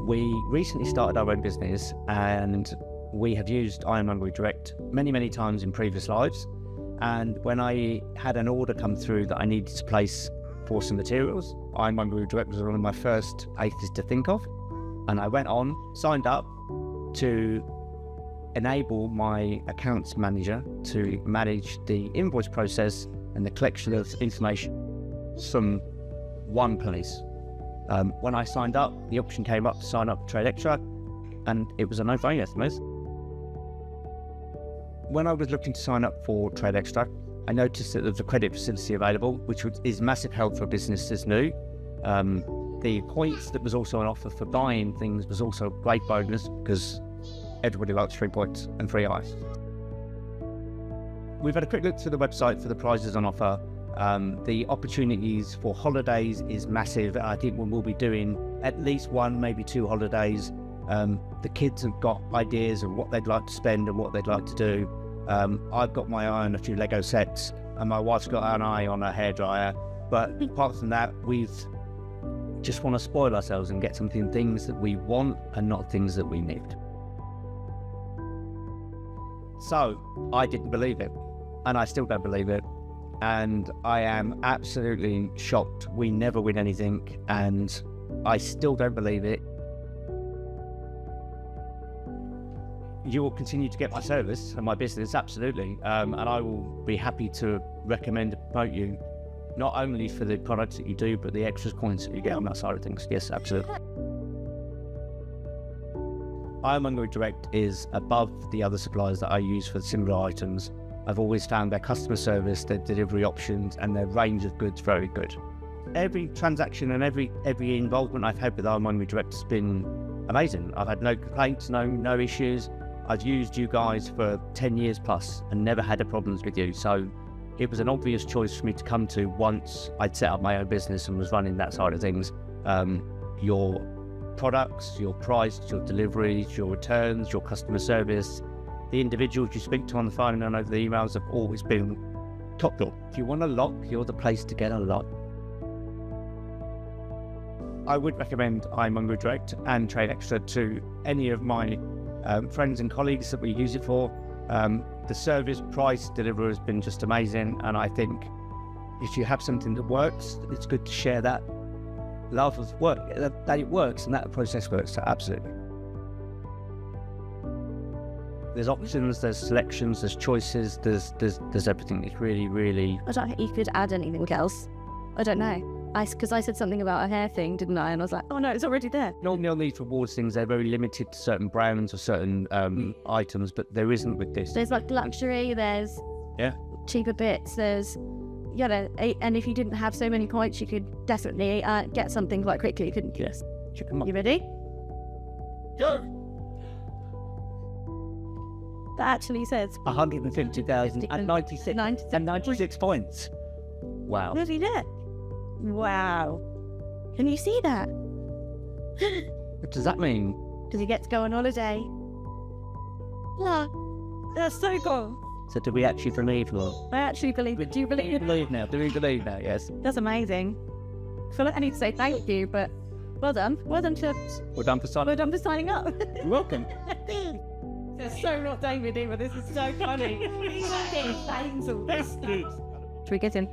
We recently started our own business and we have used IronmongeryDirect many, many times in previous lives. And when I had an order come through that I needed to place for some materials, IronmongeryDirect was one of my first places to think of. And I went on, signed up to enable my accounts manager to manage the invoice process and the collection of information from one place. When I signed up, the option came up to sign up for TradeXtra, and it was a no-brainer for me. When I was looking to sign up for TradeXtra, I noticed that there was a credit facility available, which is massive help for a business that's new. The points that was also on offer for buying things was also a great bonus because everybody likes free points and free ice. We've had a quick look through the website for the prizes on offer. The opportunities for holidays is massive. I think we'll be doing at least one, maybe 2 holidays. The kids have got ideas of what they'd like to spend and what they'd like to do. I've got my eye on a few Lego sets and my wife's got an eye on a hairdryer. But apart from that, we've just want to spoil ourselves and get things that we want and not things that we need. So I didn't believe it, and I still don't believe it. And I am absolutely shocked we never win anything, and I still don't believe it. You will continue to get my service and my business, absolutely, and I will be happy to recommend and promote you, not only for the products that you do, but the extra points that you get on that side of things. Yes, absolutely. IronmongeryDirect is above the other suppliers that I use for similar items. I've always found their customer service, their delivery options, and their range of goods very good. Every transaction and every involvement I've had with IronmongeryDirect has been amazing. I've had no complaints, no issues. I've used you guys for 10 years plus and never had problems with you. So it was an obvious choice for me to come to once I'd set up my own business and was running that side of things. Your products, your price, your deliveries, your returns, your customer service, the individuals you speak to on the phone and over the emails have always been top notch. If you want a lock, you're the place to get a lock. I would recommend IronmongeryDirect and TradeXtra to any of my friends and colleagues that we use it for. The service, price, delivery has been just amazing, and I think if you have something that works, it's good to share that love of work, that it works and that the process works. So absolutely. There's options, there's selections, there's choices, there's everything. It's really. I don't think you could add anything else. I don't know. Because I said something about a hair thing, didn't I? And I was like, oh no, it's already there. Normally on these rewards things, they're very limited to certain brands or certain items, but there isn't with this. There's like luxury, there's cheaper bits, there's, and if you didn't have so many points, you could definitely get something quite quickly, couldn't you? Yes. You ready? Go! That actually says 150,000 and 96 points. Wow. Look at that. Wow. Can you see that? What does that mean? Does he get to go on holiday? No. That's so cool. So do we actually believe, Lord? I actually believe it. Do you believe it? Do we believe now? Yes. That's amazing. I feel like I need to say thank you, but well done. Well done to... Well done for signing up. You're welcome. They're so not David either. This is so funny. Should we get in?